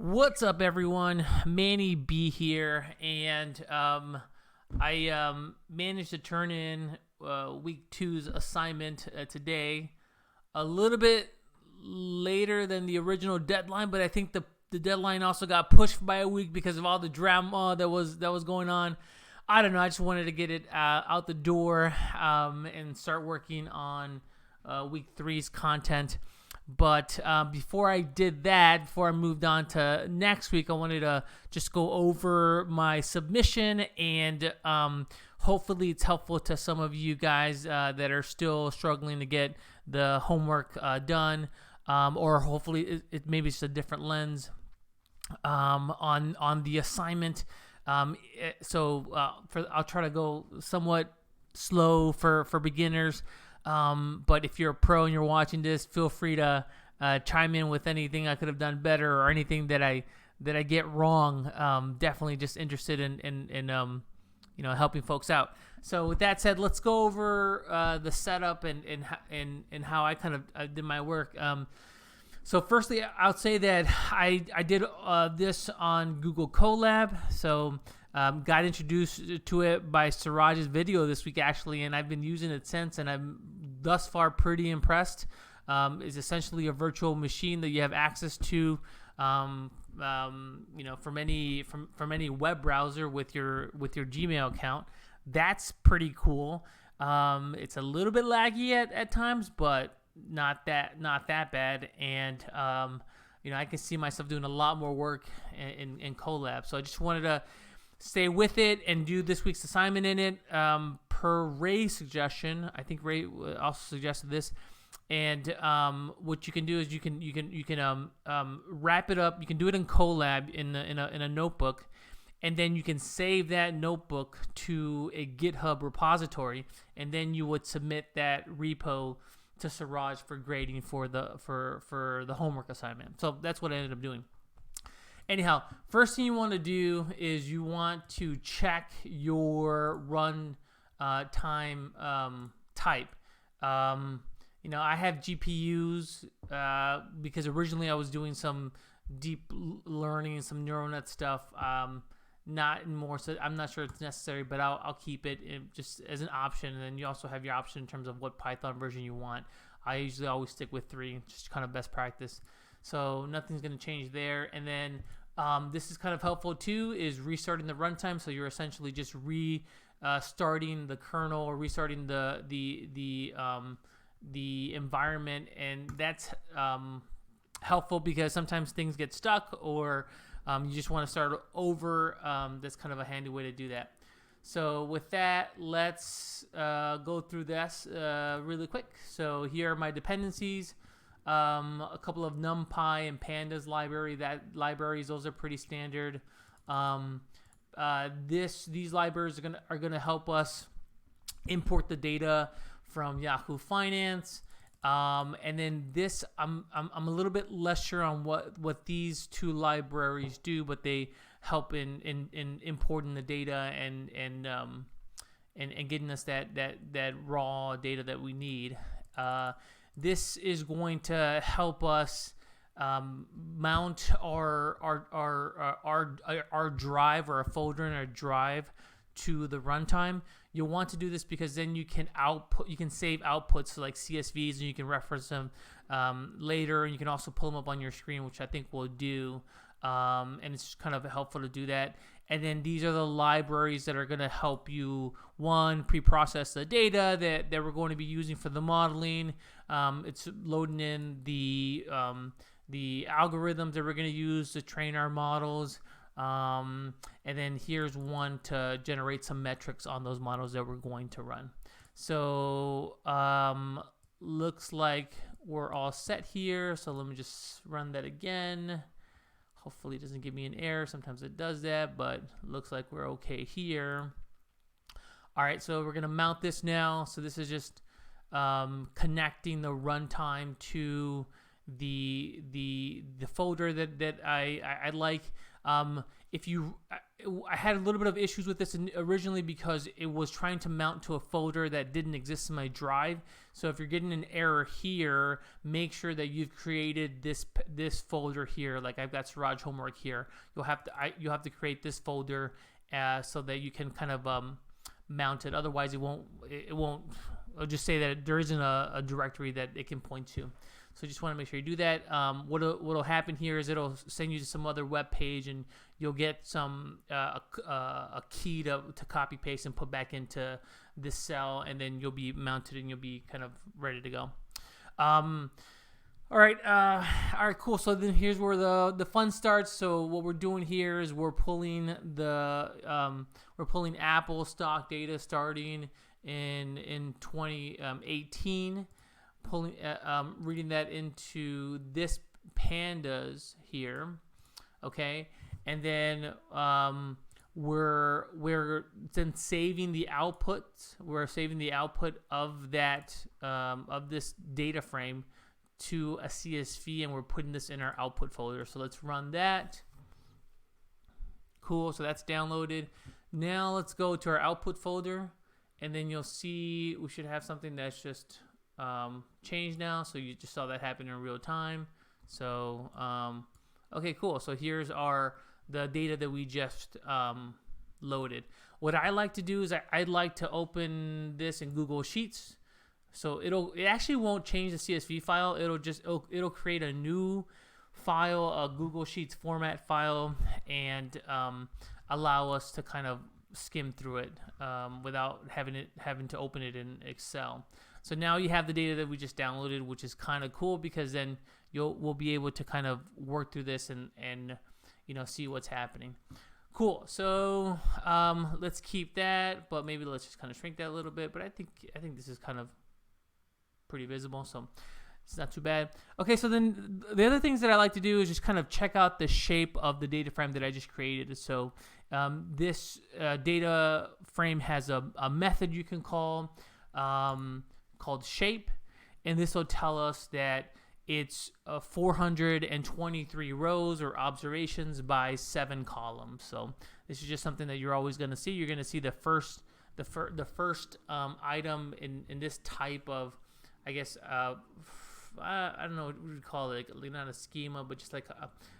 What's up, everyone? Manny B here, and I managed to turn in week two's assignment today, a little bit later than the original deadline, but I think the deadline also got pushed by a week because of all the drama that was going on. I don't know. I just wanted to get it out the door and start working on week three's content. But before I did that, before I moved on to next week, I wanted to just go over my submission, and hopefully it's helpful to some of you guys that are still struggling to get the homework done, or hopefully maybe it's a different lens on the assignment. So I'll try to go somewhat slow for beginners. But if you're a pro and you're watching this, feel free to chime in with anything I could have done better or anything that I get wrong. Definitely just interested in helping folks out. So with that said, let's go over the setup and how I kind of did my work. So firstly, I'll say that I did this on Google Colab. So got introduced to it by Siraj's video this week, actually, and I've been using it since, and I'm thus far pretty impressed. It's essentially a virtual machine that you have access to, from any web browser with your Gmail account. That's pretty cool. It's a little bit laggy at times, but not that bad, and I can see myself doing a lot more work in Colab. So I just wanted to stay with it and do this week's assignment in it, per Ray's suggestion. I think Ray also suggested this. And what you can do is you can wrap it up. You can do it in Colab in a notebook, and then you can save that notebook to a GitHub repository, and then you would submit that repo to Siraj for grading for the homework assignment. So that's what I ended up doing. Anyhow, first thing you want to do is you want to check your run time type. I have GPUs because originally I was doing some deep learning and some neural net stuff. Not anymore, so I'm not sure it's necessary, but I'll keep it just as an option. And then you also have your option in terms of what Python version you want. I usually always stick with 3, just kind of best practice. So nothing's going to change there. And then this is kind of helpful too, is restarting the runtime. So you're essentially just restarting the kernel or restarting the environment, and that's helpful because sometimes things get stuck, or you just want to start over. That's kind of a handy way to do that. So with that, let's go through this really quick. So here are my dependencies. A couple of NumPy and Pandas libraries. Those are pretty standard. These libraries are gonna help us import the data from Yahoo Finance. And then this, I'm a little bit less sure on what these two libraries do, but they help in importing the data and getting us that raw data that we need. This is going to help us mount our drive, or a folder in our drive, to the runtime. You'll want to do this because then you can save outputs, like CSVs, and you can reference them later, and you can also pull them up on your screen, which I think we'll do. And it's kind of helpful to do that. And then these are the libraries that are going to help you, one, pre-process the data that we're going to be using for the modeling. It's loading in the algorithms that we're going to use to train our models. And then here's one to generate some metrics on those models that we're going to run. So looks like we're all set here. So let me just run that again. Hopefully it doesn't give me an error. Sometimes it does that, but looks like we're okay here. All right, so we're gonna mount this now. So this is just connecting the runtime to the folder that I like. If you I had a little bit of issues with this originally because it was trying to mount to a folder that didn't exist in my drive. So if you're getting an error here, make sure that you've created this folder here. Like I've got Siraj homework here. You'll have to create this folder so that you can kind of mount it. Otherwise, it won't. I'll just say that there isn't a directory that it can point to. So just want to make sure you do that. What'll happen here is it'll send you to some other web page, and you'll get some a key to copy paste and put back into this cell, and then you'll be mounted and you'll be kind of ready to go. All right, cool. So then here's where the fun starts. So what we're doing here is we're pulling Apple stock data starting in 2018. Reading that into this pandas here, okay, and then we're then saving the output. We're saving the output of that of this data frame to a CSV, and we're putting this in our output folder. So let's run that. Cool. So that's downloaded. Now let's go to our output folder, and then you'll see we should have something that's just changed now. So you just saw that happen in real time. So okay, cool. So here's the data that we just loaded. What I like to do is I'd like to open this in Google Sheets. So it actually won't change the CSV file. It'll create a new file, a Google Sheets format file, and allow us to kind of skim through it without having to open it in Excel. So now you have the data that we just downloaded, which is kind of cool because then we'll be able to kind of work through this and see what's happening. Cool. So let's keep that, but maybe let's just kind of shrink that a little bit. But I think this is kind of pretty visible, so it's not too bad. Okay, so then the other things that I like to do is just kind of check out the shape of the data frame that I just created. So this data frame has a method you can call called shape, and this will tell us that it's 423 rows or observations by 7 columns. So this is just something that you're always going to see. You're going to see the first item in this type of, I guess, I don't know what we would call it, like not a schema, but just like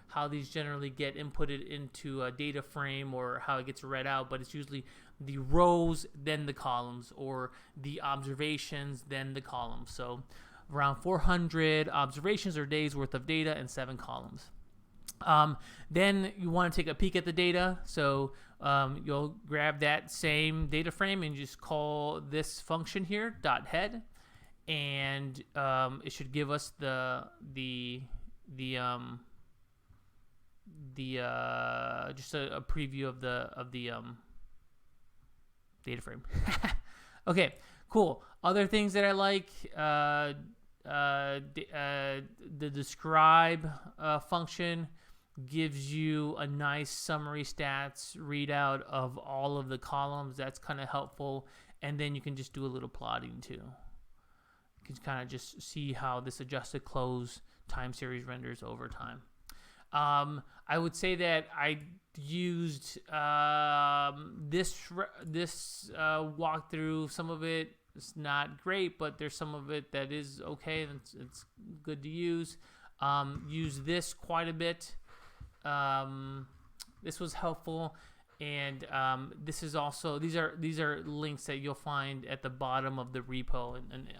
how these generally get inputted into a data frame or how it gets read out. But it's usually the rows, then the columns, or the observations, then the columns. So around 400 observations or days worth of data and 7 columns. Then you want to take a peek at the data. So you'll grab that same data frame and just call this function here, .head. And it should give us the just a preview of the data frame. Okay, cool. Other things that I like, the describe function gives you a nice summary stats readout of all of the columns. That's kind of helpful. And then you can just do a little plotting too. You can kind of just see how this adjusted close time series renders over time. I would say that I used this walkthrough. Some of it is not great, but there's some of it that is okay, and it's good to use. Use this quite a bit. This was helpful. And this is also these are links that you'll find at the bottom of the repo and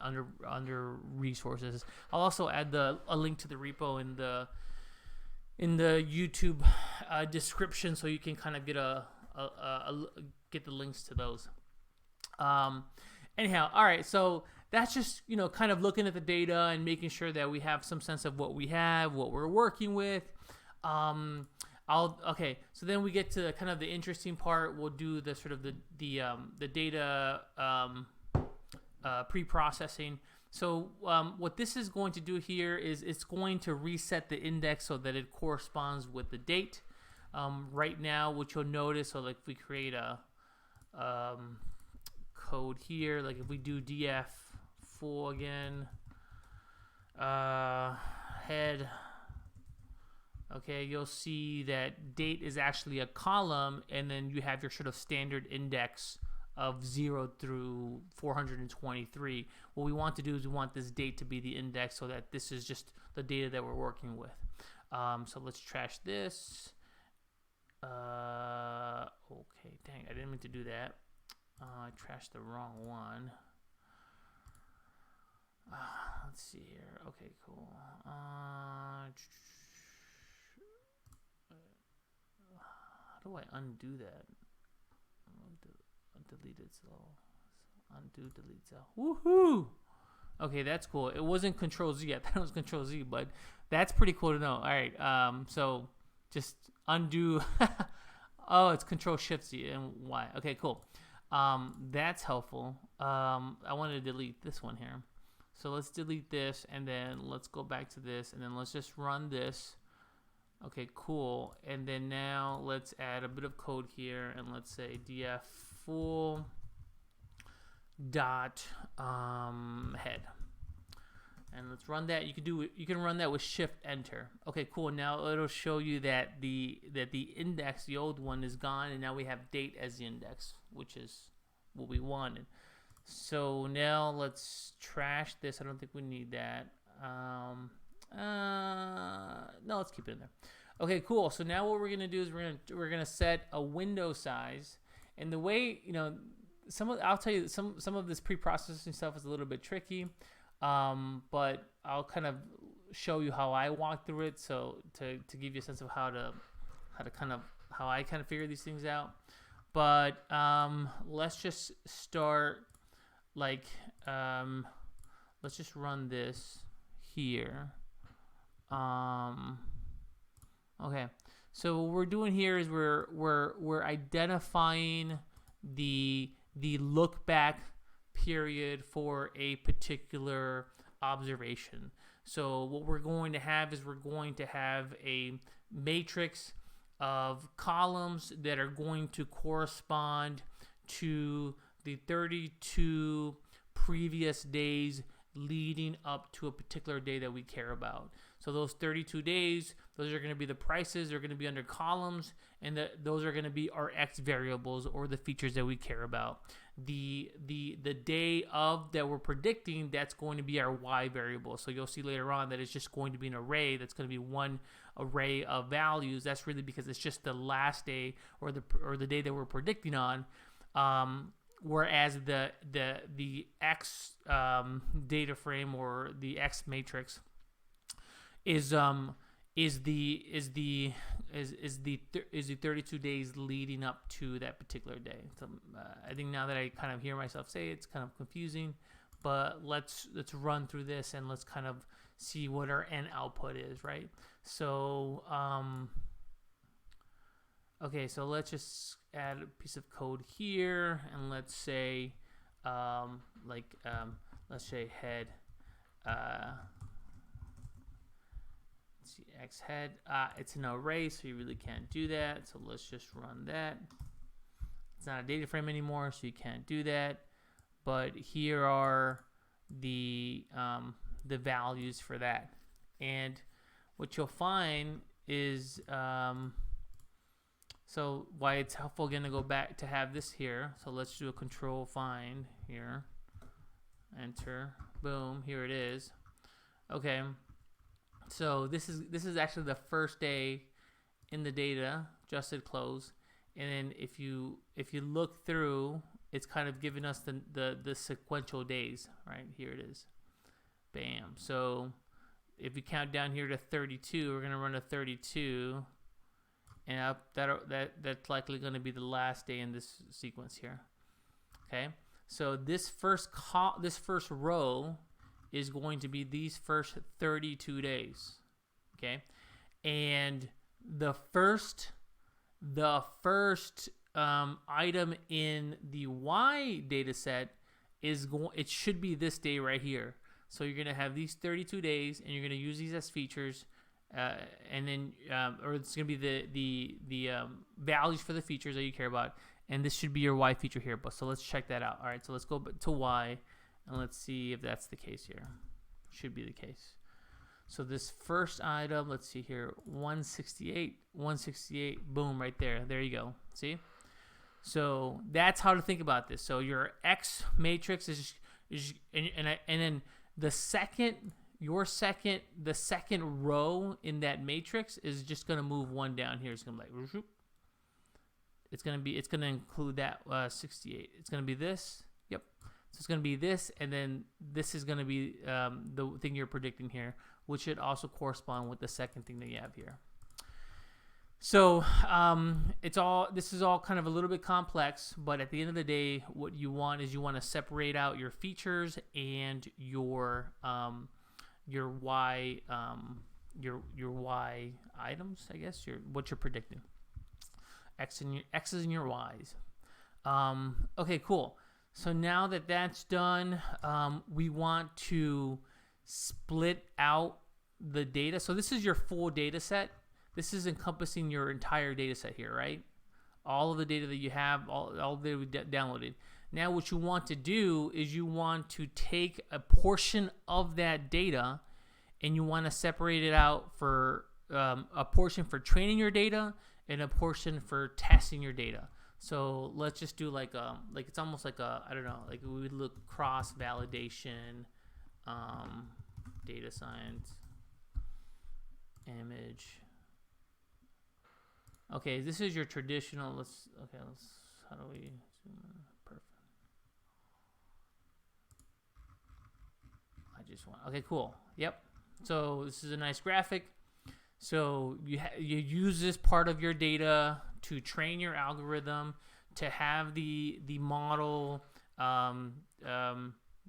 under resources. I'll also add a link to the repo in the YouTube description, so you can kind of get get the links to those. Anyhow, all right. So that's just kind of looking at the data and making sure that we have some sense of what we have, what we're working with. Okay, so then we get to kind of the interesting part. We'll do the sort of the data pre-processing. So what this is going to do here is it's going to reset the index so that it corresponds with the date. Right now, what you'll notice, so like if we create a code here, like if we do df full again, head. okay, you'll see that date is actually a column, and then you have your sort of standard index of 0 through 423. What we want to do is we want this date to be the index so that this is just the data that we're working with. So let's trash this. Okay, dang, I didn't mean to do that. I trashed the wrong one. Let's see here. Okay, cool. How do I undo that? Delete it. So undo, delete cell. Woohoo! Okay, that's cool. It wasn't Control Z. I thought it was Control Z, but that's pretty cool to know. All right. So just undo. Oh, it's Control Shift Z and Y. Okay, cool. That's helpful. I want to delete this one here. So let's delete this, and then let's go back to this, and then let's just run this. Okay, cool. And then now let's add a bit of code here, and let's say df full dot head, and let's run that. You can run that with Shift Enter. Okay, cool. Now it'll show you that the index, the old one, is gone, and now we have date as the index, which is what we wanted. So now let's trash this. I don't think we need that. No, let's keep it in there. Okay, cool. So now what we're gonna do is we're gonna set a window size, and the way, you know, I'll tell you some of this pre-processing stuff is a little bit tricky, but I'll kind of show you how I walk through it, so to give you a sense of how I kind of figure these things out. But let's just start like let's just run this here. Okay, so what we're doing here is we're identifying the look back period for a particular observation. So what we're going to have is we're going to have a matrix of columns that are going to correspond to the 32 previous days leading up to a particular day that we care about. So those 32 days, those are going to be the prices. They're going to be under columns, and those are going to be our X variables, or the features that we care about. The day of that we're predicting, that's going to be our Y variable. So you'll see later on that it's just going to be an array. That's going to be one array of values. That's really because it's just the last day or the day that we're predicting on. Whereas the X data frame, or the X matrix, is the 32 days leading up to that particular day. So I think now that I kind of hear myself say it, it's kind of confusing, but let's run through this and let's kind of see what our end output is, right? So okay, so let's just add a piece of code here, and let's say let's say head let's see, X head. It's an array, so you really can't do that. So let's just run that. It's not a data frame anymore, so you can't do that. But here are the values for that. And what you'll find is so why it's helpful again to go back to have this here. So let's do a control find here. Enter. Boom. Here it is. Okay. So this is actually the first day in the data, adjusted close, and then if you look through, it's kind of giving us the sequential days, right? Here it is. Bam. So if we count down here to 32, we're gonna run to 32, and that's likely gonna be the last day in this sequence here. Okay. So this first row is going to be these first 32 days, okay? And the first item in the Y data set it should be this day right here. So you're gonna have these 32 days, and you're gonna use these as features, and then or it's gonna be the values for the features that you care about, and this should be your Y feature here. But so let's check that out. All right, so let's go to Y. And let's see if that's the case here. Should be the case. So this first item, let's see here, 168, boom, right there. There you go. See? So that's how to think about this. So your X matrix is and then the second row in that matrix is just gonna move one down here. It's gonna be like, it's gonna include that 68. It's gonna be this. Yep. So it's gonna be this, and then this is gonna be the thing you're predicting here, which should also correspond with the second thing that you have here. So this is all kind of a little bit complex, but at the end of the day, what you want is you want to separate out your features and your Y items, I guess, what you're predicting. X's and your Y's. Okay, cool. So now that that's done, we want to split out the data. So this is your full data set. This is encompassing your entire data set here, right? All of the data that you have, all the data we downloaded. Now what you want to do is you want to take a portion of that data and you want to separate it out for a portion for training your data and a portion for testing your data. So let's just do like it's almost like I don't know, like we would look cross validation, data science, image. Okay, this is your traditional. How do we zoom in? Perfect. Okay, cool. Yep. So this is a nice graphic. So you use this part of your data to train your algorithm, to have the model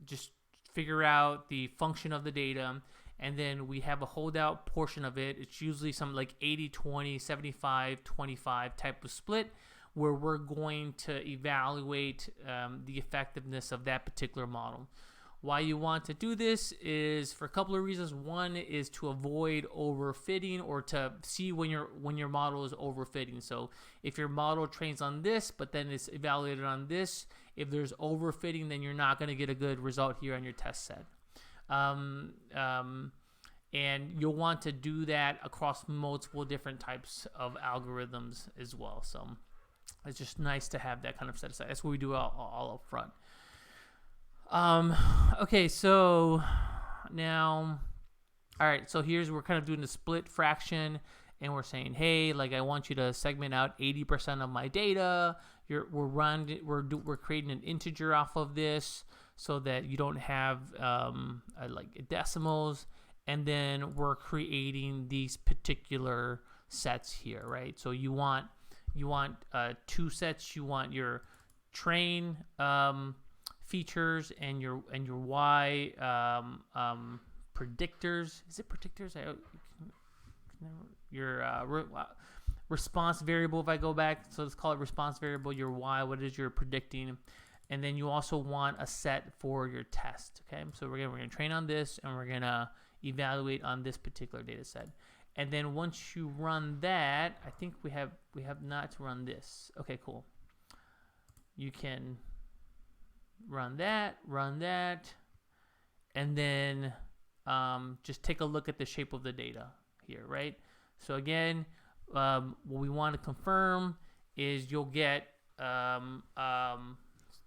just figure out the function of the data. And then we have a holdout portion of it. It's usually something like 80-20, 75-25 type of split, where we're going to evaluate the effectiveness of that particular model. Why you want to do this is for a couple of reasons. One is to avoid overfitting, or to see when your model is overfitting. So if your model trains on this, but then it's evaluated on this, if there's overfitting, then you're not going to get a good result here on your test set. And you'll want to do that across multiple different types of algorithms as well. So it's just nice to have that kind of set aside. That's what we do all up front. Okay, so now, all right, so we're kind of doing the split fraction, and we're saying, hey, like I want you to segment out 80% of my data. We're creating an integer off of this, so that you don't have like decimals, and then we're creating these particular sets here, right? So you want two sets. You want your train features and your Y predictors. Is it predictors? Your response variable. If I go back, so let's call it response variable. Your Y, what is your predicting? And then you also want a set for your test. Okay, so we're gonna train on this, and we're gonna evaluate on this particular data set. And then once you run that, I think we have not to run this. Okay, cool. You can run that, and then just take a look at the shape of the data here, right? So again, what we want to confirm is you'll get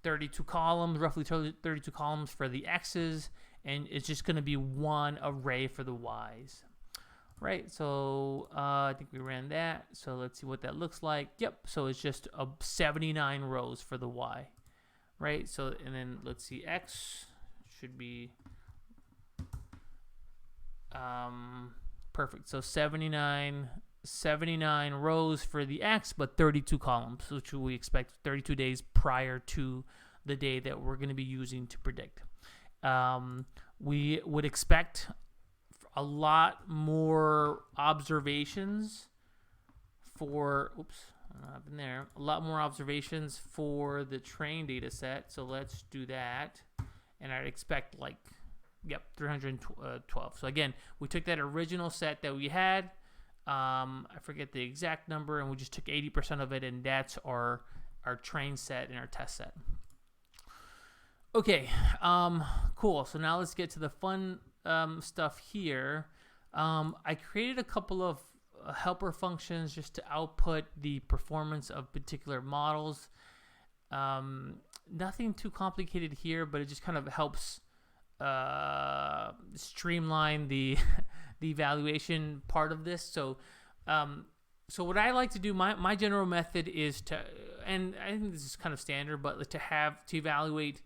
32 columns, roughly 32 columns for the X's, and it's just going to be one array for the Y's, right? So I think we ran that. So let's see what that looks like. Yep. So it's just 79 rows for the Y, right? So, and then let's see, X should be perfect. So 79 rows for the X, but 32 columns, which we expect 32 days prior to the day that we're going to be using to predict. We would expect a lot more observations for, a lot more observations for the train data set. So let's do that. And I'd expect 312. So again, we took that original set that we had. I forget the exact number, and we just took 80% of it, and that's our train set and our test set. Okay, cool. So now let's get to the fun stuff here. I created a couple of helper functions just to output the performance of particular models. Nothing too complicated here, but it just kind of helps streamline the the evaluation part of this. So what I like to do, my general method is to, and I think this is kind of standard, but to evaluate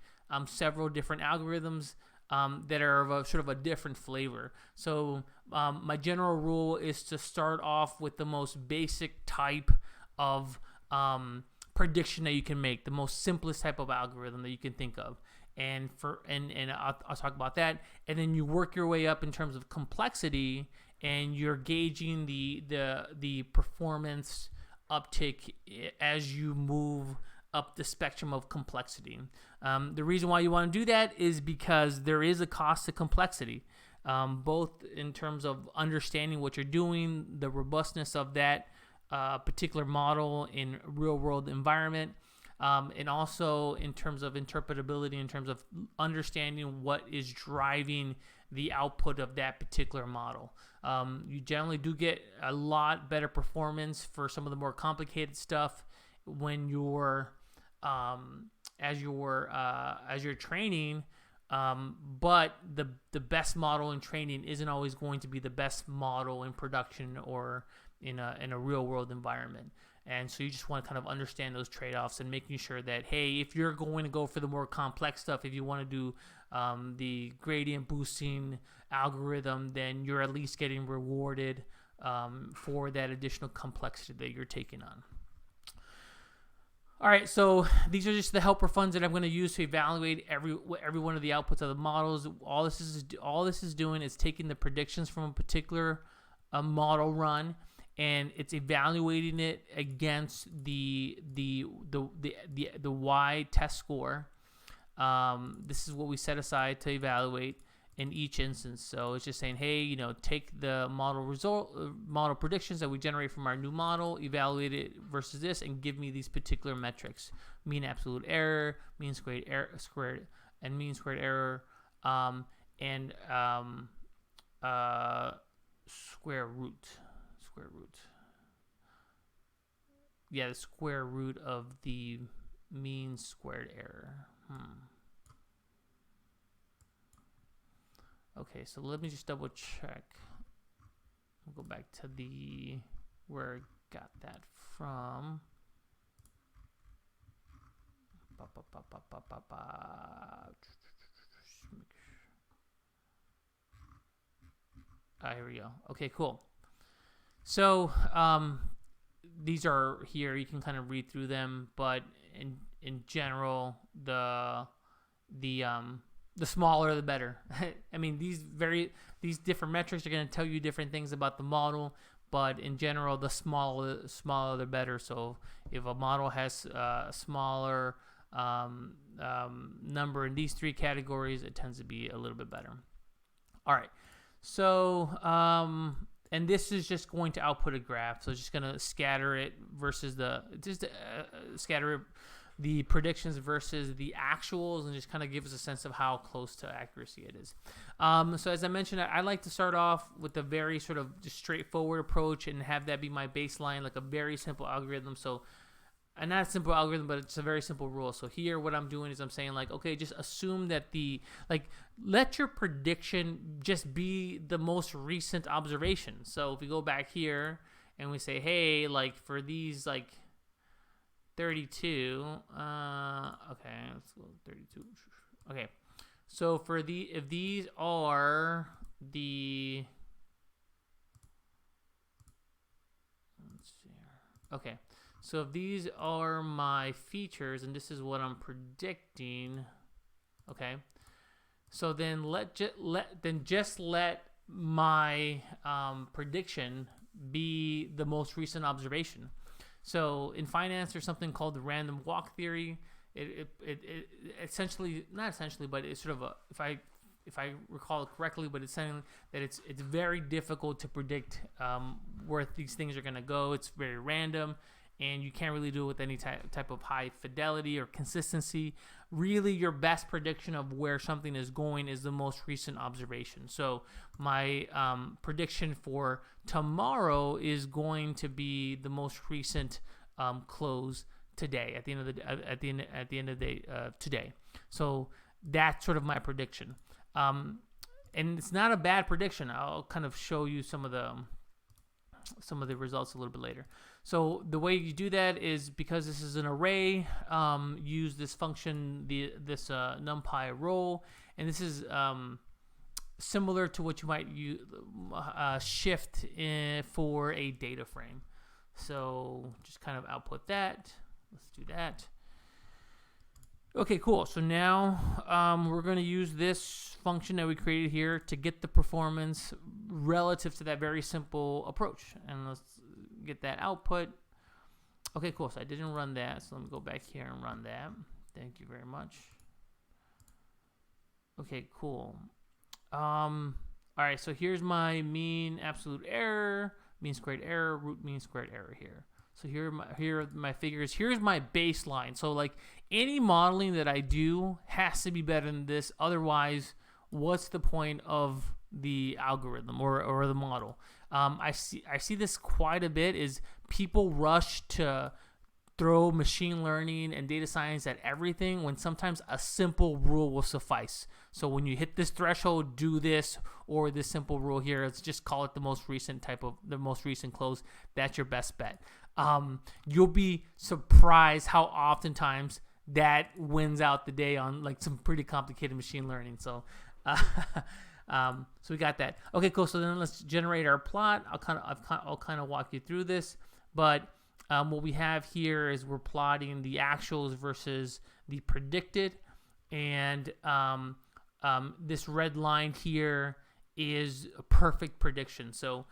several different algorithms that are of a sort of a different flavor. So my general rule is to start off with the most basic type of prediction that you can make, the most simplest type of algorithm that you can think of. And I'll talk about that. And then you work your way up in terms of complexity, and you're gauging the performance uptick as you move up the spectrum of complexity. The reason why you want to do that is because there is a cost to complexity, both in terms of understanding what you're doing, the robustness of that particular model in real-world environment, and also in terms of interpretability, in terms of understanding what is driving the output of that particular model. You generally do get a lot better performance for some of the more complicated stuff when you're as you're training, but the best model in training isn't always going to be the best model in production or in a real world environment. And so you just want to kind of understand those trade-offs and making sure that, hey, if you're going to go for the more complex stuff, if you want to do the gradient boosting algorithm, then you're at least getting rewarded for that additional complexity that you're taking on. All right, so these are just the helper funds that I'm going to use to evaluate every one of the outputs of the models. All this is doing is taking the predictions from a particular model run, and it's evaluating it against the Y test score. This is what we set aside to evaluate in each instance. So it's just saying, hey, take the model predictions that we generate from our new model, evaluate it versus this, and give me these particular metrics: mean absolute error, mean squared error, and mean squared error, and square root. Yeah, the square root of the mean squared error. Okay, so let me just double check. I'll go back to where I got that from. Here we go. Okay, cool. So these are here. You can kind of read through them, but in general, the smaller the better. I mean, these different metrics are going to tell you different things about the model, but in general, the smaller the better. So if a model has a smaller number in these three categories, it tends to be a little bit better. All right. So and this is just going to output a graph. So it's just going to scatter it versus scatter the predictions versus the actuals, and just kind of give us a sense of how close to accuracy it is. So as I mentioned, I like to start off with a very sort of just straightforward approach and have that be my baseline, like a very simple algorithm. So, and not a simple algorithm, but it's a very simple rule. So here, what I'm doing is I'm saying, like, okay, just assume that let your prediction just be the most recent observation. So if we go back here and we say, hey, like for these, like 32, okay, let's go 32. Okay, so if these are the, let's see here. Okay. So if these are my features and this is what I'm predicting, okay. So then just let my prediction be the most recent observation. So in finance, there's something called the random walk theory. It essentially, not essentially, but it's sort of if I recall it correctly, but it's saying that it's very difficult to predict where these things are going to go. It's very random. and you can't really do it with any type of high fidelity or consistency. Really, your best prediction of where something is going is the most recent observation. So my prediction for tomorrow is going to be the most recent close today, at the end of the day today. So that's sort of my prediction, and it's not a bad prediction. I'll kind of show you some of the results a little bit later. So the way you do that is, because this is an array, use this function, this numpy roll, and this is similar to what you might use shift for a data frame. So just kind of output that. Let's do that. Okay, cool. So now we're going to use this function that we created here to get the performance relative to that very simple approach. And let's get that output. Okay, cool. So I didn't run that. So let me go back here and run that. Thank you very much. Okay, cool. All right, so here's my mean absolute error, mean squared error, root mean squared error here. So here are my figures. Here's my baseline. So like any modeling that I do has to be better than this. Otherwise, what's the point of the algorithm or the model? I see this quite a bit, is people rush to throw machine learning and data science at everything when sometimes a simple rule will suffice. So when you hit this threshold, do this, or this simple rule here. Let's just call it the most recent close. That's your best bet. You'll be surprised how oftentimes that wins out the day on like some pretty complicated machine learning. So so we got that. Okay, cool. So then let's generate our plot. I'll kind of walk you through this, but what we have here is we're plotting the actuals versus the predicted, and this red line here is a perfect prediction. So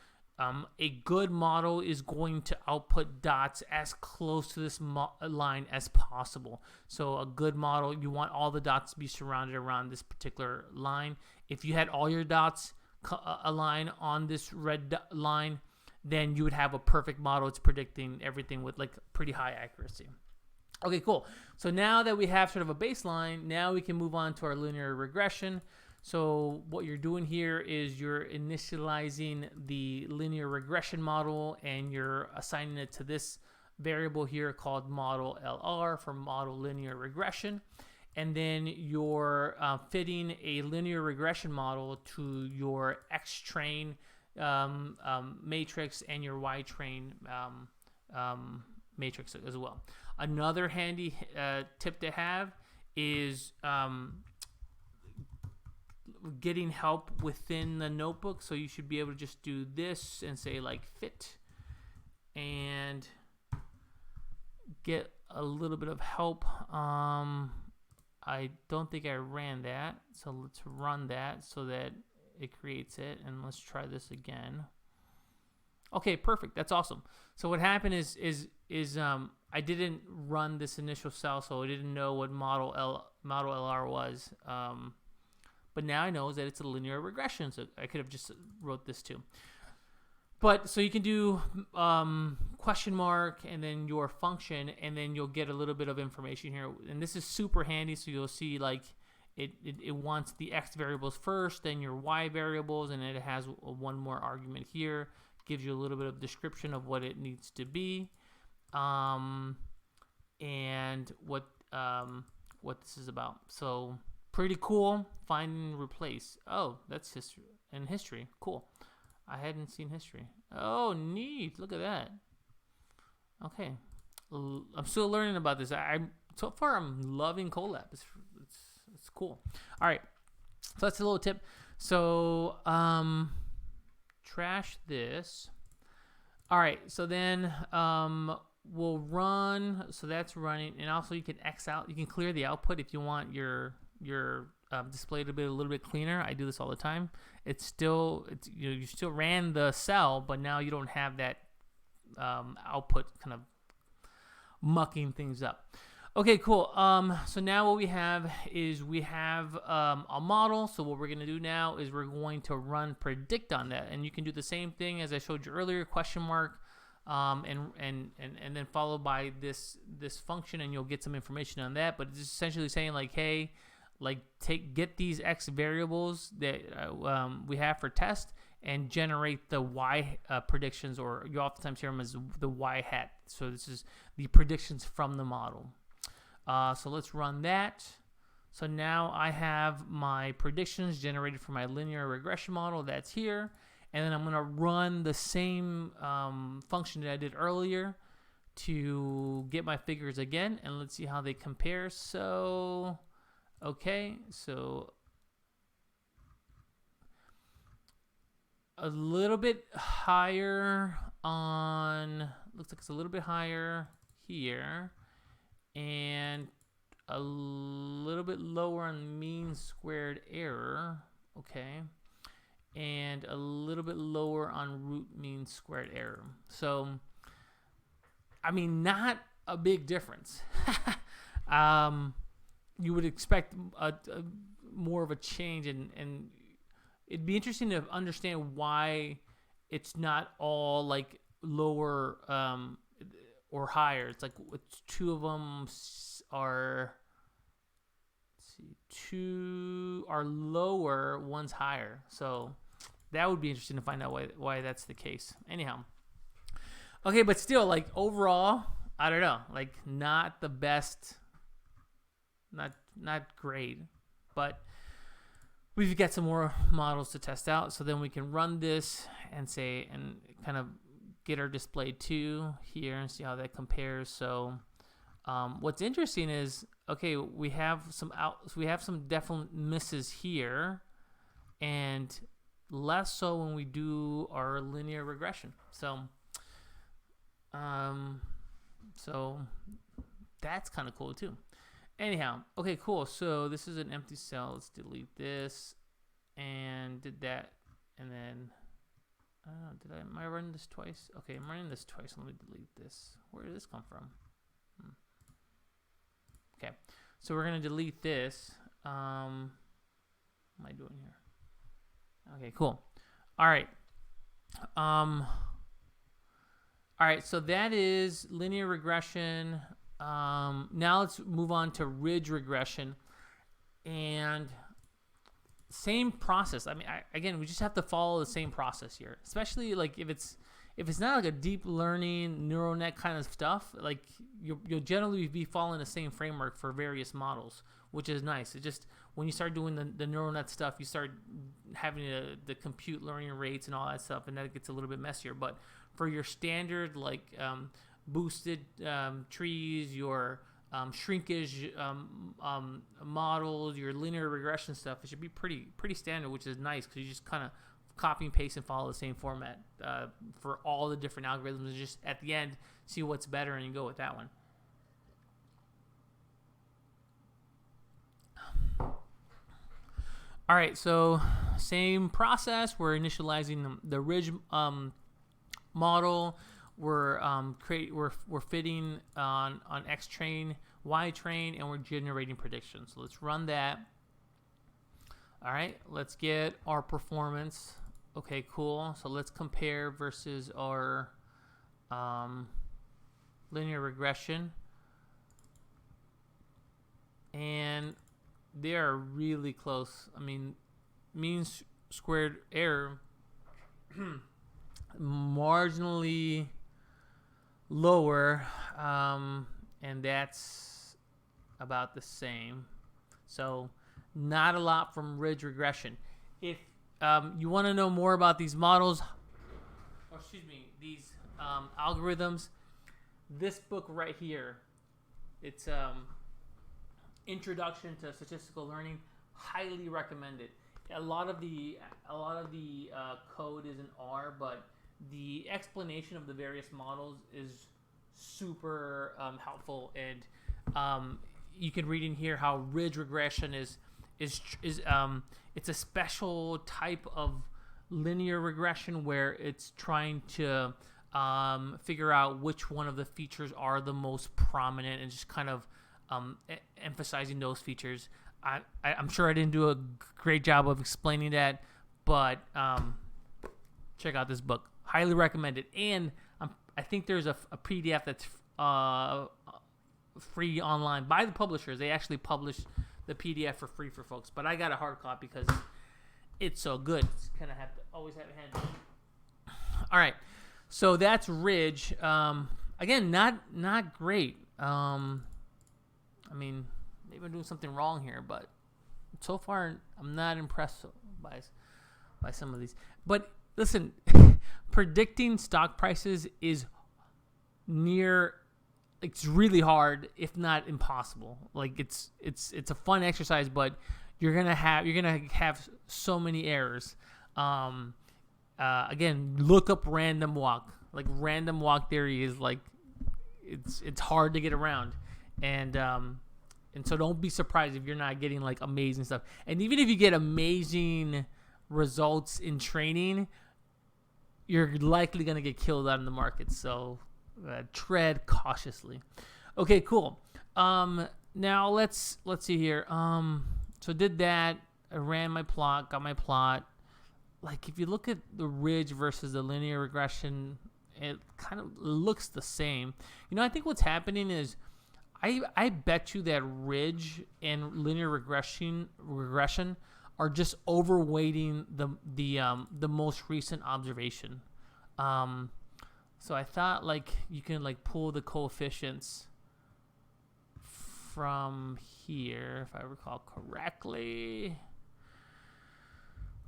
a good model is going to output dots as close to this line as possible. So a good model, you want all the dots to be surrounded around this particular line. If you had all your dots align on this red line, then you would have a perfect model. It's predicting everything with like pretty high accuracy. Okay, cool. So now that we have sort of a baseline, now we can move on to our linear regression. So what you're doing here is you're initializing the linear regression model, and you're assigning it to this variable here called model LR for model linear regression. And then you're fitting a linear regression model to your X-train matrix and your Y-train matrix as well. Another handy tip to have is getting help within the notebook. So you should be able to just do this and say like fit and get a little bit of help. I don't think I ran that, so let's run that so that it creates it, and let's try this again. Okay, perfect. That's awesome. So what happened is I didn't run this initial cell, so I didn't know what model LR was. But now I know that it's a linear regression, so I could have just wrote this too. But so you can do question mark and then your function, and then you'll get a little bit of information here. And this is super handy, so you'll see like it wants the X variables first, then your Y variables, and it has one more argument here. Gives you a little bit of description of what it needs to be, and what this is about. So pretty cool. Find and replace. Oh, that's history and history. Cool. I hadn't seen history. Oh, neat. Look at that. Okay. I'm still learning about this. So far I'm loving Colab. It's cool. All right. So that's a little tip. So trash this. All right. So then we'll run. So that's running, and also you can X out. You can clear the output if you want your display to be a little bit cleaner. I do this all the time. You still ran the cell, but now you don't have that output kind of mucking things up. Okay, cool. So now what we have is a model. So what we're going to do now is we're going to run predict on that, and you can do the same thing as I showed you earlier. Question mark and then followed by this function, and you'll get some information on that. But it's essentially saying like, hey, like get these X variables that we have for test and generate the Y predictions, or you oftentimes hear them as the Y hat. So this is the predictions from the model. So let's run that. So now I have my predictions generated for my linear regression model. That's here. And then I'm going to run the same function that I did earlier to get my figures again. And let's see how they compare. So, okay. So a little bit higher on, looks like it's a little bit higher here. And a little bit lower on mean squared error. Okay. And a little bit lower on root mean squared error. So, I mean, not a big difference. You would expect more of a change, and it'd be interesting to understand why it's not all like lower or higher. It's like two of them are, let's see, two are lower, one's higher. So that would be interesting to find out why that's the case. Anyhow, okay, but still, like overall, I don't know, like not the best, not great, but we've got some more models to test out. So then we can run this and say, and kind of get our display 2 here and see how that compares. So what's interesting is, okay, we have some definite misses here, and less so when we do our linear regression. So so that's kind of cool too. Anyhow, okay, cool. So this is an empty cell. Let's delete this, and did that, and then am I running this twice? Okay, I'm running this twice. Let me delete this. Where did this come from? Okay, so we're gonna delete this. What am I doing here? Okay, cool. All right. All right, so that is linear regression. Now let's move on to ridge regression, and same process. I mean, again, we just have to follow the same process here, especially like if it's not like a deep learning neural net kind of stuff. Like you'll generally be following the same framework for various models, which is nice. It just, when you start doing the neural net stuff, you start having the compute learning rates and all that stuff, and that gets a little bit messier. But for your standard like boosted trees, your shrinkage models, your linear regression stuff, it should be pretty standard, which is nice because you just kind of copy and paste and follow the same format for all the different algorithms, and just at the end see what's better and you go with that one. All right, so same process. We're initializing the ridge model. We're fitting on X train, Y train, and we're generating predictions. So let's run that. All right, let's get our performance. Okay, cool. So let's compare versus our linear regression, and they are really close. I mean, mean squared error marginally lower, and that's about the same. So not a lot from ridge regression. If you want to know more about these models, or excuse me, these algorithms, this book right here, it's Introduction to Statistical Learning, highly recommended. A lot of the code is in R, but the explanation of the various models is super helpful, and you can read in here how ridge regression is it's a special type of linear regression where it's trying to figure out which one of the features are the most prominent, and just kind of emphasizing those features. I'm sure I didn't do a great job of explaining that, but check out this book. Highly recommended. And I think there's a PDF that's free online by the publishers. They actually publish the PDF for free for folks, but I got a hard copy because it's so good. It's kind of have to always have a hand. All right, so that's Ridge. Again, not great. I mean, maybe I'm doing something wrong here, but so far I'm not impressed by some of these. But listen, predicting stock prices is it's really hard, if not impossible. Like it's a fun exercise, but you're gonna have so many errors. Again, look up random walk. Like random walk theory is like it's hard to get around, and so don't be surprised if you're not getting like amazing stuff. And even if you get amazing results in training, you're likely gonna get killed out in the market. So tread cautiously. Okay, cool. Now let's see here. So did that. I ran my plot, got my plot. Like if you look at the ridge versus the linear regression, it kind of looks the same. I think what's happening is I bet you that ridge and linear regression are just overweighting the most recent observation. So I thought like you can like pull the coefficients from here, if I recall correctly.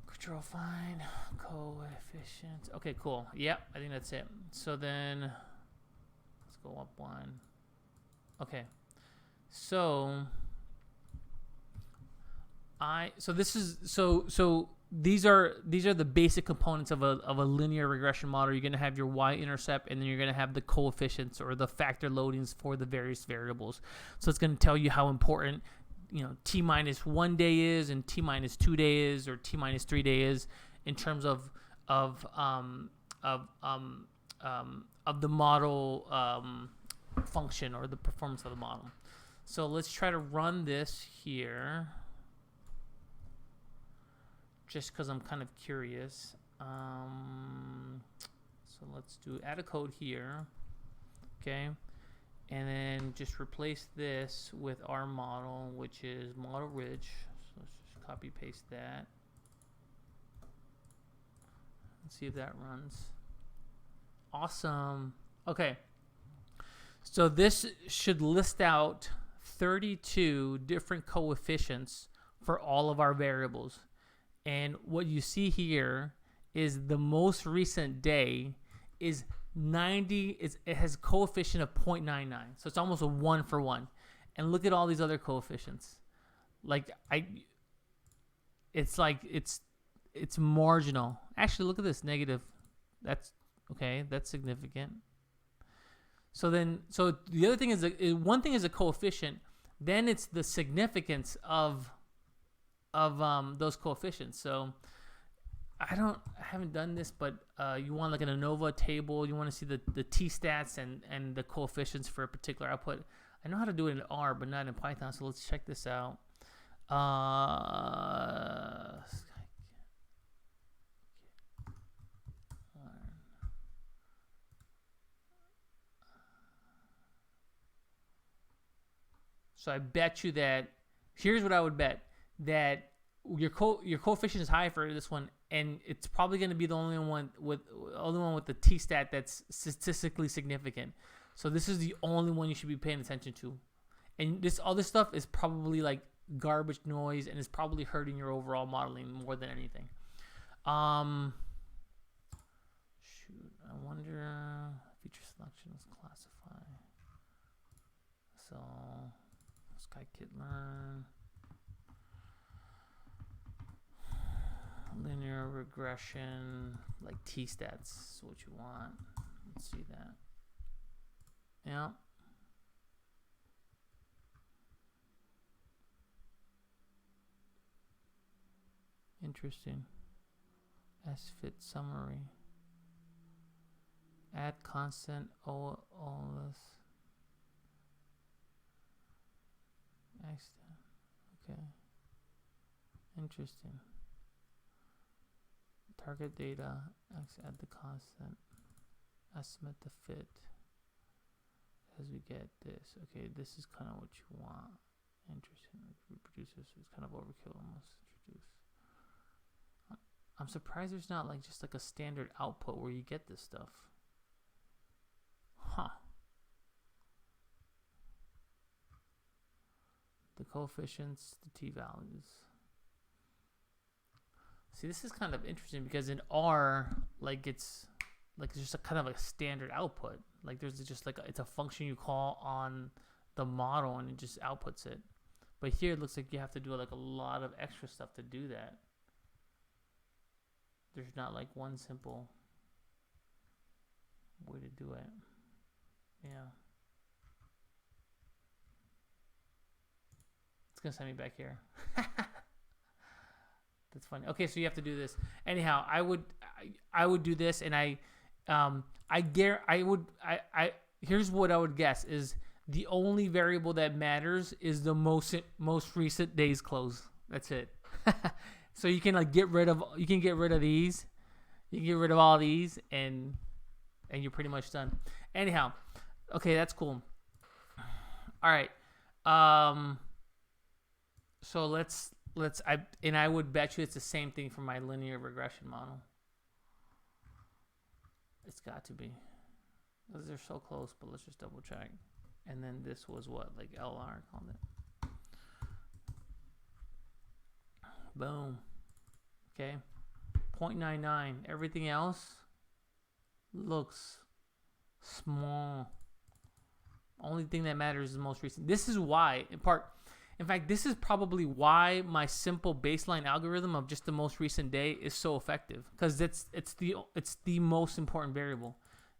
Control find coefficients. Okay, cool. Yep, I think that's it. So then let's go up one. Okay. So these are the basic components of a linear regression model. You're going to have your y-intercept, and then you're going to have the coefficients or the factor loadings for the various variables. So it's going to tell you how important t minus 1 day is, and t minus 2 days, or t minus 3 days in terms of the model function or the performance of the model. So let's try to run this here, just because I'm kind of curious. So let's add a code here, okay, and then just replace this with our model, which is model ridge. So let's just copy paste that. Let's see if that runs. Awesome. Okay. So this should list out 32 different coefficients for all of our variables. And what you see here is the most recent day is 90. It has a coefficient of 0.99. So it's almost a 1-for-1. And look at all these other coefficients. It's marginal. Actually, look at this, negative. That's okay. That's significant. So the other thing is, one thing is a coefficient, then it's the significance of those coefficients. So I haven't done this, but you want like an ANOVA table. You want to see the t-stats and the coefficients for a particular output. I know how to do it in R, but not in Python. So let's check this out. So I bet you that, here's what I would bet, that your coefficient is high for this one, and it's probably going to be the only one with the t-stat that's statistically significant. So this is the only one you should be paying attention to. And this other stuff is probably like garbage noise, and is probably hurting your overall modeling more than anything. Shoot, I wonder, feature selection is classify. So scikit-learn, linear regression, like t-stats is what you want. Let's see that. Yeah. Interesting. S-fit summary. Add constant OLS. Okay. Interesting. Target data. Add the constant. estimate the fit as we get this. Okay, this is kind of what you want. Interesting. Reproduce this. It's kind of overkill almost. Introduce. I'm surprised there's not like just like a standard output where you get this stuff. Huh. The coefficients, the t-values. See, this is kind of interesting because in R, like it's just a kind of a standard output. Like there's just like it's a function you call on the model and it just outputs it. But here it looks like you have to do like a lot of extra stuff to do that. There's not like one simple way to do it. Yeah. It's gonna send me back here. That's funny. Okay, so you have to do this. Anyhow, I would do this, and here's what I would guess is the only variable that matters is the most recent day's close. That's it. So you can like get rid of these. You can get rid of all these, and you're pretty much done. Anyhow, okay, that's cool. All right. So I would bet you it's the same thing for my linear regression model. It's got to be. They're so close, but let's just double check. And then this was what, like LR called it. Boom. Okay. 0.99. Everything else looks small. Only thing that matters is the most recent. This is why, in fact, this is probably why my simple baseline algorithm of just the most recent day is so effective, because it's the most important variable.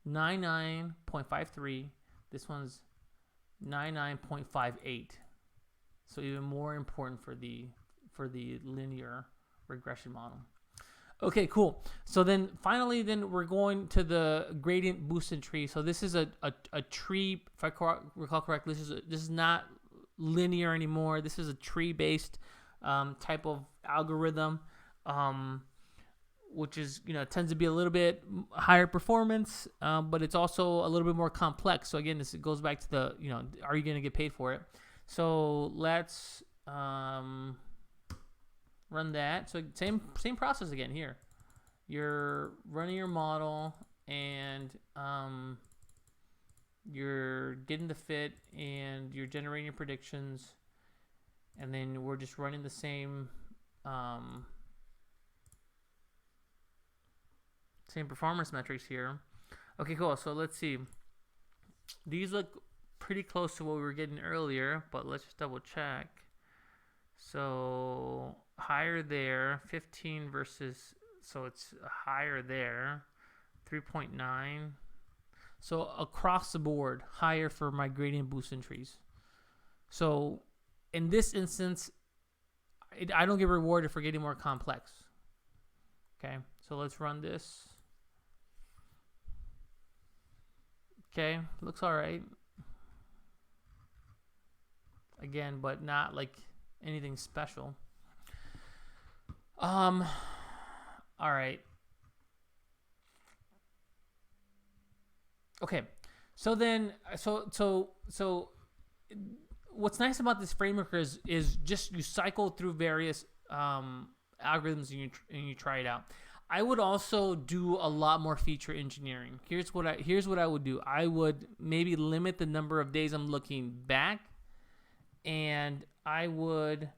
99.53. This one's 99.58. So even more important for the linear regression model. Okay, cool. So then finally, we're going to the gradient boosted tree. So this is a tree. If I recall correctly, this is not linear anymore. This is a tree-based type of algorithm, which is tends to be a little bit higher performance, but it's also a little bit more complex. So again, this goes back to the are you going to get paid for it? So let's run that. So same process again here. You're running your model and you're getting the fit and you're generating your predictions, and then we're just running the same performance metrics here. Okay, cool. So let's see. These look pretty close to what we were getting earlier, but let's just double check. So higher there, 15 versus, so it's higher there, 3.9. So across the board, higher for my gradient boosting trees. So in this instance, I don't get rewarded for getting more complex. Okay, so let's run this. Okay, looks all right. Again, but not like anything special. All right. Okay. So then, so what's nice about this framework is just you cycle through various algorithms and you try it out. I would also do a lot more feature engineering. Here's what I would do. I would maybe limit the number of days I'm looking back, and I would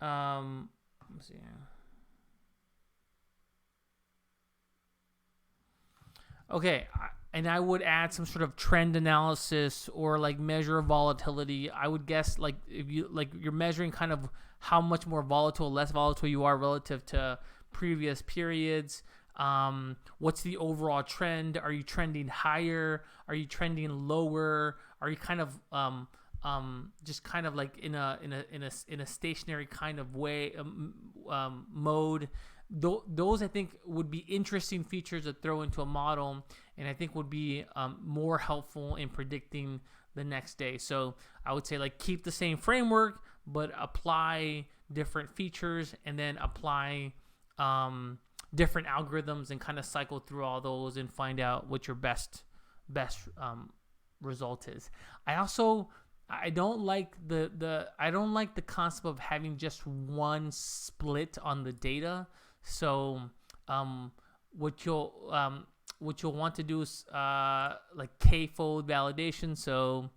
let's see here. Okay, and I would add some sort of trend analysis or like measure of volatility. I would guess like if you're measuring kind of how much more volatile, less volatile you are relative to previous periods. What's the overall trend? Are you trending higher? Are you trending lower? Are you kind of just kind of like in a stationary kind of way mode? Those I think would be interesting features to throw into a model, and I think would be more helpful in predicting the next day. So I would say like keep the same framework, but apply different features, and then apply different algorithms and kind of cycle through all those and find out what your best result is. I don't like the concept of having just one split on the data. So what you'll want to do is like k-fold validation. So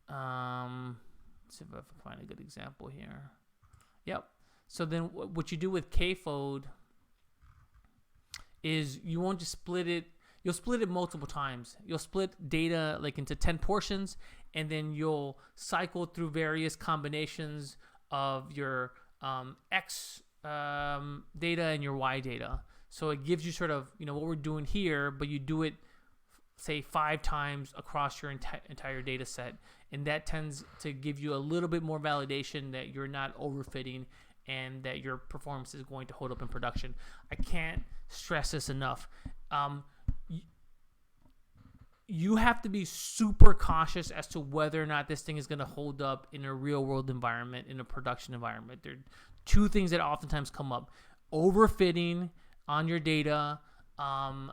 let's see if I can find a good example here. Yep. So then what you do with k-fold is you won't just split it. You'll split it multiple times. You'll split data like into 10 portions, and then you'll cycle through various combinations of your X data and your Y data. So it gives you sort of, what we're doing here, but you do it, say, 5 times across your entire data set. And that tends to give you a little bit more validation that you're not overfitting and that your performance is going to hold up in production. I can't stress this enough. You have to be super cautious as to whether or not this thing is going to hold up in a real world environment, in a production environment. There are 2 things that oftentimes come up: overfitting on your data.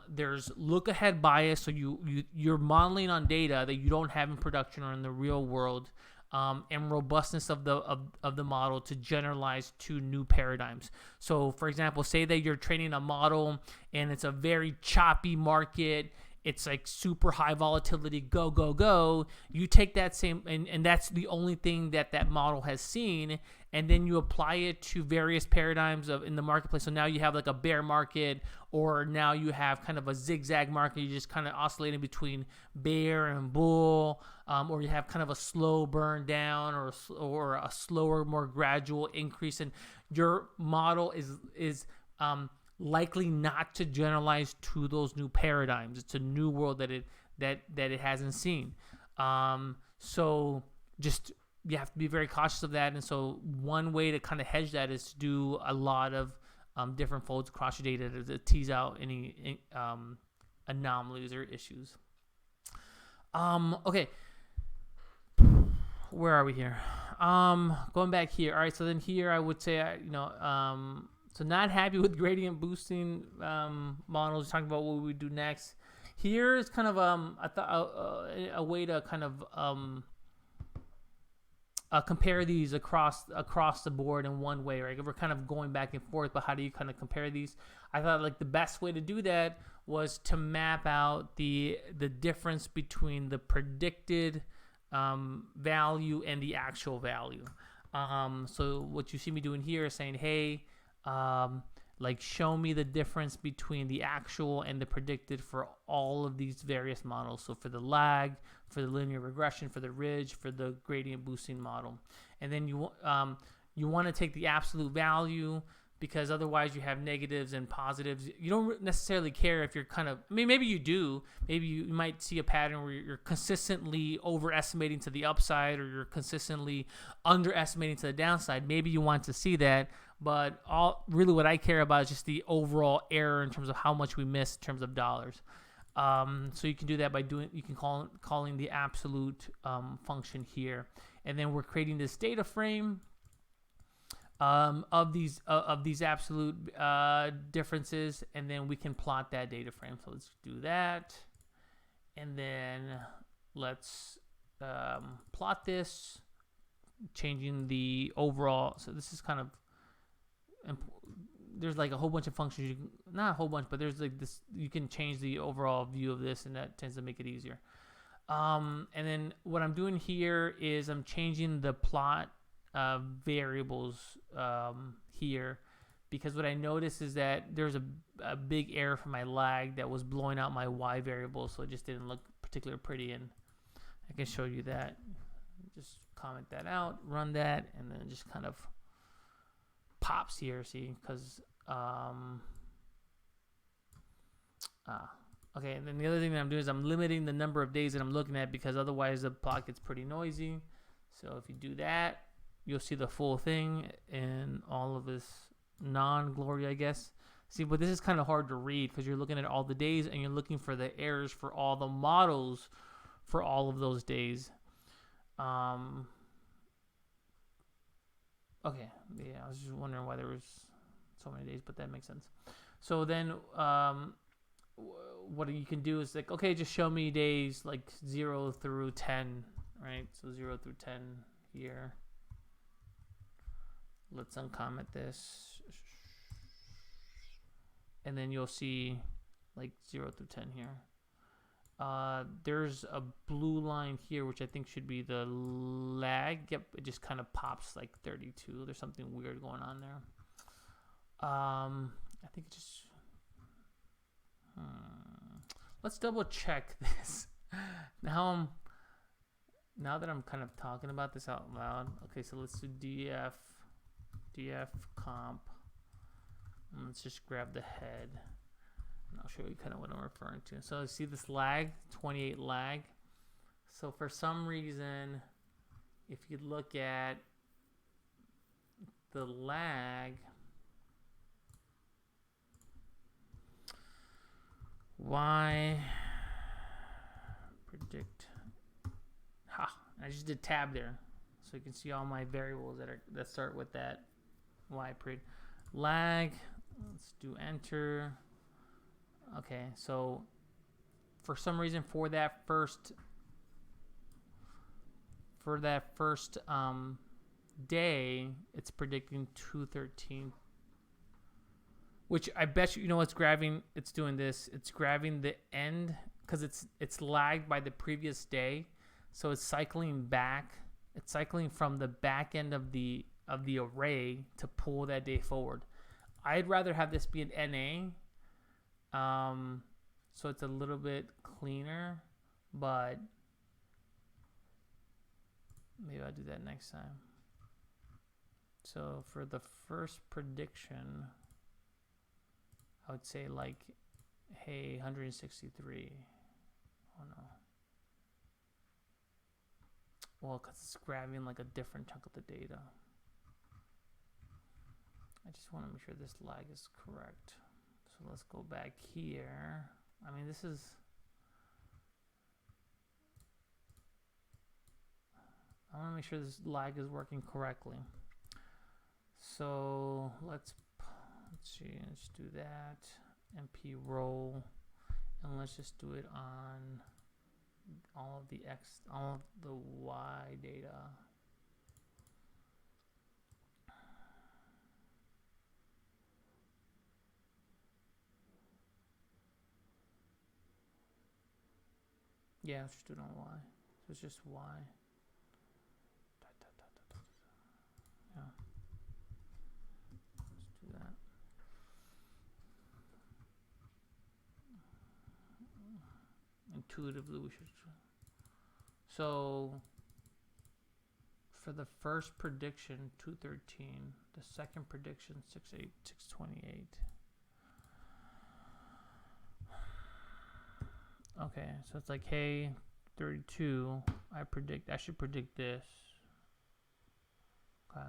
There's look ahead bias, so you're modeling on data that you don't have in production or in the real world, and robustness of the model to generalize to new paradigms. So, for example, say that you're training a model and it's a very choppy market. It's like super high volatility, go. You take that same, and that's the only thing that model has seen, and then you apply it to various paradigms in the marketplace. So now you have like a bear market, or now you have kind of a zigzag market. You're just kind of oscillating between bear and bull, or you have kind of a slow burn down, or a slower, more gradual increase. And your model is likely not to generalize to those new paradigms. It's a new world that it hasn't seen. So just you have to be very cautious of that. And so one way to kind of hedge that is to do a lot of different folds across your data to tease out any anomalies or issues. Okay. Where are we here? Going back here. All right. So then here I would say, so not happy with gradient boosting models. Talking about what we would do next. Here is kind of a way to kind of compare these across the board in one way, right? We're kind of going back and forth, but how do you kind of compare these? I thought like the best way to do that was to map out the difference between the predicted value and the actual value. So what you see me doing here is saying, hey, like show me the difference between the actual and the predicted for all of these various models. So for the lag, for the linear regression, for the ridge, for the gradient boosting model. And then you want to take the absolute value, because otherwise you have negatives and positives. You don't necessarily care if you're maybe you do. Maybe you might see a pattern where you're consistently overestimating to the upside, or you're consistently underestimating to the downside. Maybe you want to see that. But really what I care about is just the overall error in terms of how much we miss in terms of dollars. So you can do that by calling the absolute function here. And then we're creating this data frame of these absolute differences, and then we can plot that data frame. So let's do that. And then let's plot this, changing the overall. So this is kind of, there's like a whole bunch of functions, not a whole bunch, but there's like this, you can change the overall view of this, and that tends to make it easier. And then what I'm doing here is I'm changing the plot variables here, because what I noticed is that there's a big error for my lag that was blowing out my Y variable, so it just didn't look particularly pretty. And I can show you that. Just comment that out, run that, and then it just kind of pops here, see, because okay. And then the other thing that I'm doing is I'm limiting the number of days that I'm looking at, because otherwise the plot gets pretty noisy. So if you do that, you'll see the full thing and all of this non-glory, I guess. See, but this is kind of hard to read because you're looking at all the days and you're looking for the errors for all the models for all of those days. Okay, yeah, I was just wondering why there was so many days, but that makes sense. So then what you can do is like, okay, just show me days like 0 through 10, right? So 0 through 10 here. Let's uncomment this. And then you'll see like 0 through 10 here. There's a blue line here, which I think should be the lag. Yep, it just kind of pops like 32. There's something weird going on there. I think it just... Let's double check this. Now that I'm kind of talking about this out loud. Okay, so let's do df comp. And let's just grab the head. And I'll show you kind of what I'm referring to. So see this lag, 28 lag. So for some reason, if you look at the lag, y predict. I just did tab there, so you can see all my variables that start with that y predict lag. Let's do enter. Okay, so for some reason for that first day, it's predicting 213, which I bet you know what's grabbing. It's doing this. It's grabbing the end because it's lagged by the previous day, so it's cycling back. It's cycling from the back end of the array to pull that day forward. I'd rather have this be an NA, so it's a little bit cleaner, but maybe I'll do that next time. So for the first prediction, I would say like, hey, 163. Oh no. Well, because it's grabbing like a different chunk of the data. I just want to make sure this lag is correct. So let's go back here. I mean, this is... I want to make sure this lag is working correctly. So let's see, let's do that. MP roll, and let's just do it on all of the Y data. Yeah, let's just do it on Y. So it's just Y. Yeah. Let's do that. Intuitively, we should. So for the first prediction, 213. The second prediction, 628. Okay, so it's like, hey, 32. I should predict this. Okay.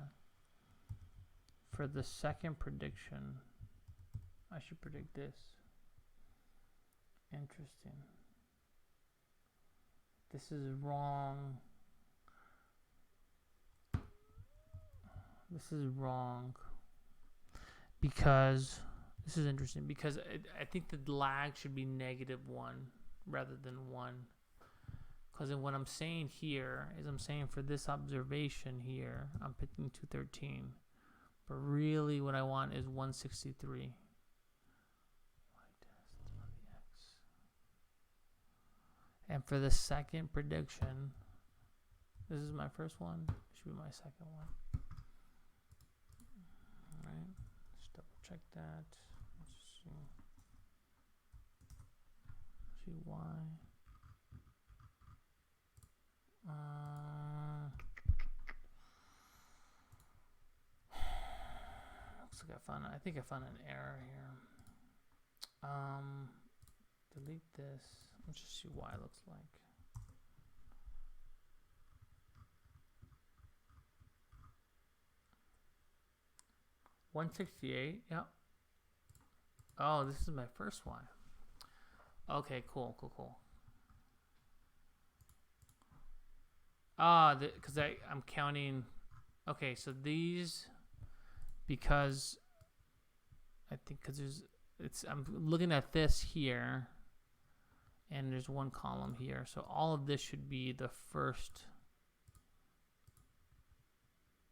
For the second prediction, I should predict this. Interesting. This is wrong. This is wrong. Because, this is interesting, because I think the lag should be -1 rather than 1. Because what I'm saying here is I'm saying for this observation here, I'm picking 213. But really what I want is 163. And for the second prediction, this is my first one. This should be my second one. Alright, let's double check that. Let's see. See why. Looks like I think I found an error here. Delete this. Let's just see what it looks like. $168. Yep. Oh, this is my first one. Okay, cool. Because I'm counting. Okay, so these, because I think there's I'm looking at this here, and there's one column here. So all of this should be the first.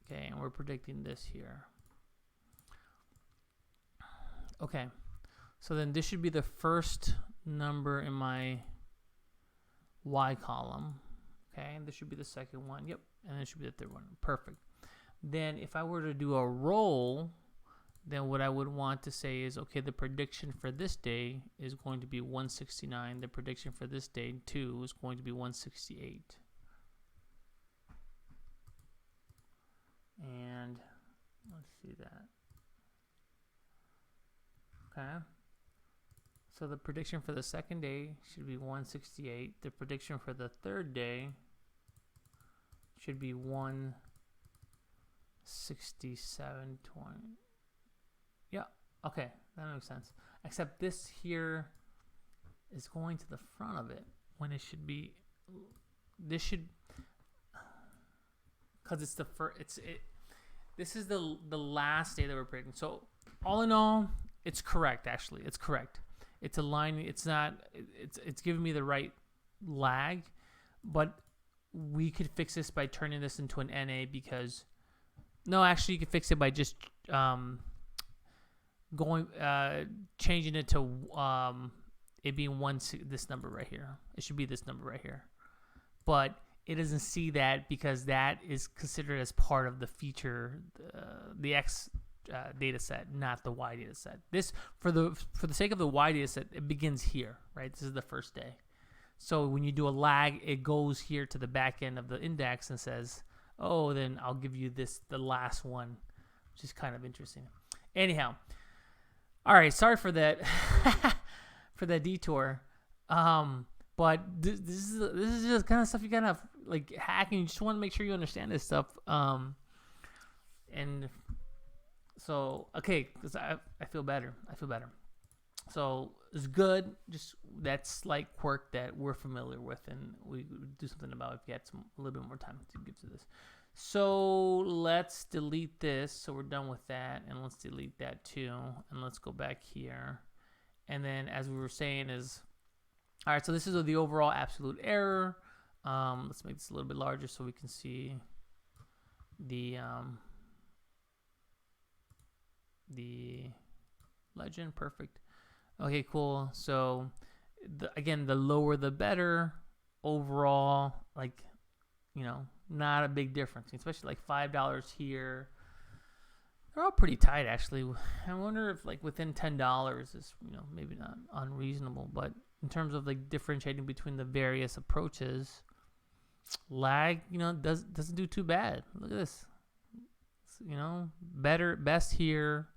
Okay, and we're predicting this here. Okay, so then this should be the first number in my Y column. Okay, and this should be the second one. Yep, and this should be the third one. Perfect. Then if I were to do a roll, then what I would want to say is, okay, the prediction for this day is going to be 169. The prediction for this day, too, is going to be 168. And let's see that. Okay. So the prediction for the second day should be 168. The prediction for the third day should be 167.20. Yeah, okay, that makes sense. Except this here is going to the front of it when it should be. This should, because it's the first. This is the last day that we're predicting. So all in all, it's correct. Actually, it's correct. It's aligning. It's not. It's giving me the right lag, but we could fix this by turning this into an NA because. No, actually, you could fix it by just changing it to it being this number right here. It should be this number right here, but it doesn't see that because that is considered as part of the feature, the X data set, not the Y data set. This for the sake of the Y data set, it begins here, right? This is the first day. So when you do a lag, it goes here to the back end of the index and says, oh, then I'll give you the last one, which is kind of interesting. Anyhow, all right, sorry for that, for that detour. But this is just kind of stuff you gotta like hack, and you just want to make sure you understand this stuff. And so okay, because I feel better. So it's good. Just that slight quirk that we're familiar with, and we do something about it if you had a little bit more time to get to this. So let's delete this. So we're done with that, and let's delete that too. And let's go back here. And then, as we were saying, is all right. So this is the overall absolute error. Let's make this a little bit larger so we can see the legend. Perfect. Okay, cool. So again, the lower the better. Overall, like, not a big difference, especially like $5 here. They're all pretty tight, actually. I wonder if like within $10 is, maybe not unreasonable, but in terms of like differentiating between the various approaches, lag, doesn't do too bad. Look at this. Better, best here,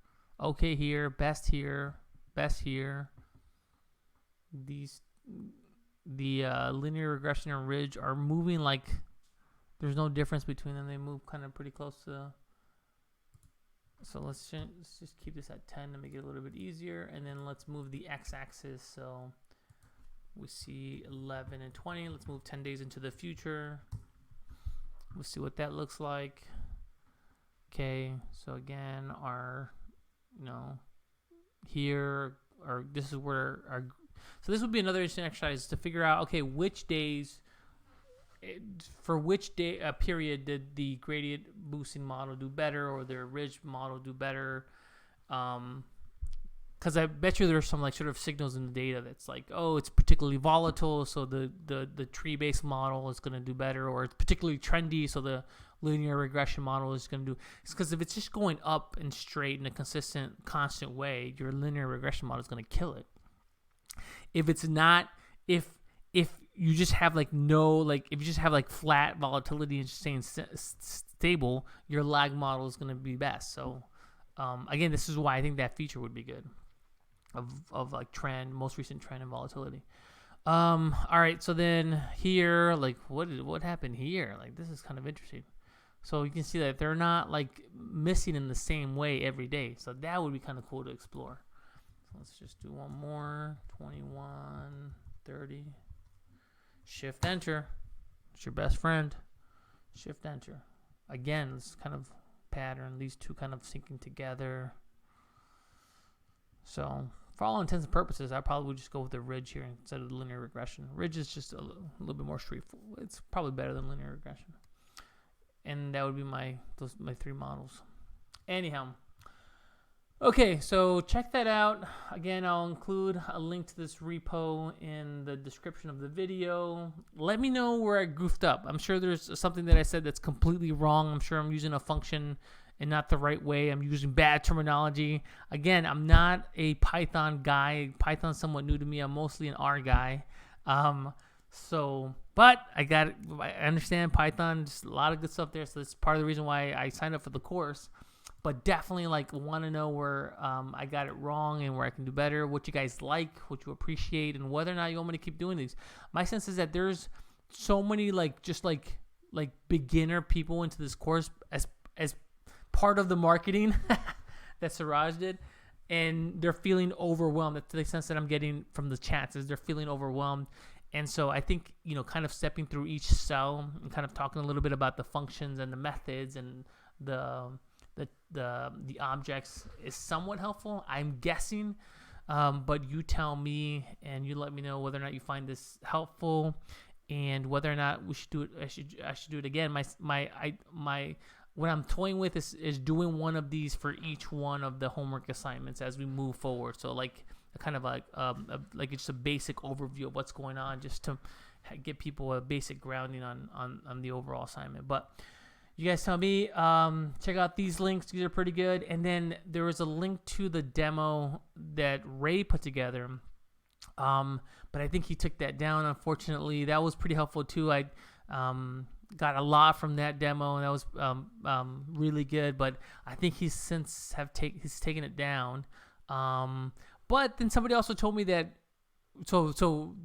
okay here, best here, best here. The linear regression and ridge are moving like there's no difference between them. They move kind of pretty close to. So let's just keep this at 10 to make it a little bit easier, and then let's move the x-axis. So we see 11 and 20. Let's move 10 days into the future. We'll see what that looks like. Okay, so again, our here, or this is where our. So this would be another interesting exercise to figure out, okay, which days, for which day period did the gradient boosting model do better, or the ridge model do better? Because I bet you there's some like sort of signals in the data that's like, oh, it's particularly volatile, so the tree-based model is going to do better, or it's particularly trendy, so the linear regression model is going to do. It's because if it's just going up and straight in a consistent, constant way, your linear regression model is going to kill it. If it's not, if you just have like if you just have like flat volatility and just staying stable, your lag model is going to be best. So again, this is why I think that feature would be good of like trend, most recent trend and volatility. All right, so then here, like what happened here? Like this is kind of interesting. So you can see that they're not like missing in the same way every day. So that would be kind of cool to explore. So let's just do one more. 21, 30. Shift enter. It's your best friend. Shift enter. Again, this kind of pattern. These two kind of syncing together. So for all intents and purposes, I probably would just go with the ridge here instead of the linear regression. Ridge is just a little bit more straightforward. It's probably better than linear regression. And that would be my 3 models. Anyhow, okay, so check that out. Again, I'll include a link to this repo in the description of the video. Let me know where I goofed up. I'm sure there's something that I said that's completely wrong. I'm sure I'm using a function and not the right way. I'm using bad terminology. Again, I'm not a Python guy. Python's somewhat new to me. I'm mostly an R guy. But I understand Python, just a lot of good stuff there. So that's part of the reason why I signed up for the course. But definitely want to know where I got it wrong and where I can do better, what you guys like, what you appreciate, and whether or not you want me to keep doing these. My sense is that there's so many just beginner people into this course as part of the marketing that Siraj did, and they're feeling overwhelmed. That's the sense that I'm getting from the chats, is they're feeling overwhelmed. And so I think, kind of stepping through each cell and kind of talking a little bit about the functions and the methods and the objects is somewhat helpful, I'm guessing. But you tell me, and you let me know whether or not you find this helpful, and whether or not we should do it. I should do it again. What I'm toying with is doing one of these for each one of the homework assignments as we move forward. So it's just a basic overview of what's going on, just to get people a basic grounding on the overall assignment. But you guys tell me. Check out these links. These are pretty good. And then there was a link to the demo that Ray put together. But I think he took that down, unfortunately. That was pretty helpful too. I got a lot from that demo, and that was really good. But I think he's since taken it down. But then somebody also told me that so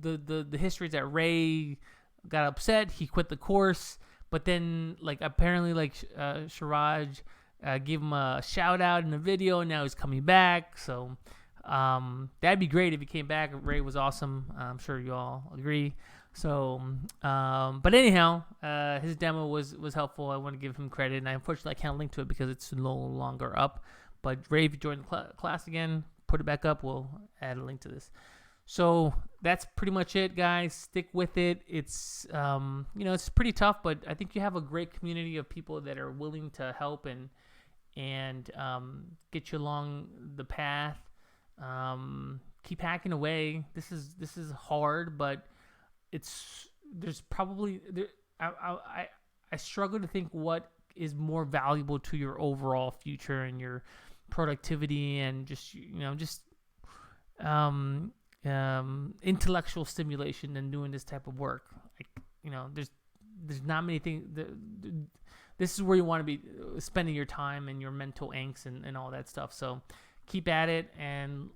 the history is that Ray got upset. He quit the course. But then, apparently, Siraj gave him a shout out in the video, and now he's coming back. So that'd be great if he came back. Ray was awesome. I'm sure you all agree. So, but anyhow, his demo was helpful. I want to give him credit, and unfortunately, I can't link to it because it's no longer up. But Ray, if you join the class again, put it back up. We'll add a link to this. So that's pretty much it, guys. Stick with it. It's it's pretty tough, but I think you have a great community of people that are willing to help and get you along the path. Keep hacking away. This is hard, but there's probably I struggle to think what is more valuable to your overall future and your productivity and just intellectual stimulation than doing this type of work. There's not many things. This is where you want to be spending your time and your mental angst and all that stuff. So keep at it, and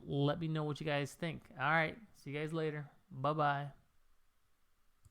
let me know what you guys think. All right, see you guys later. Bye-bye.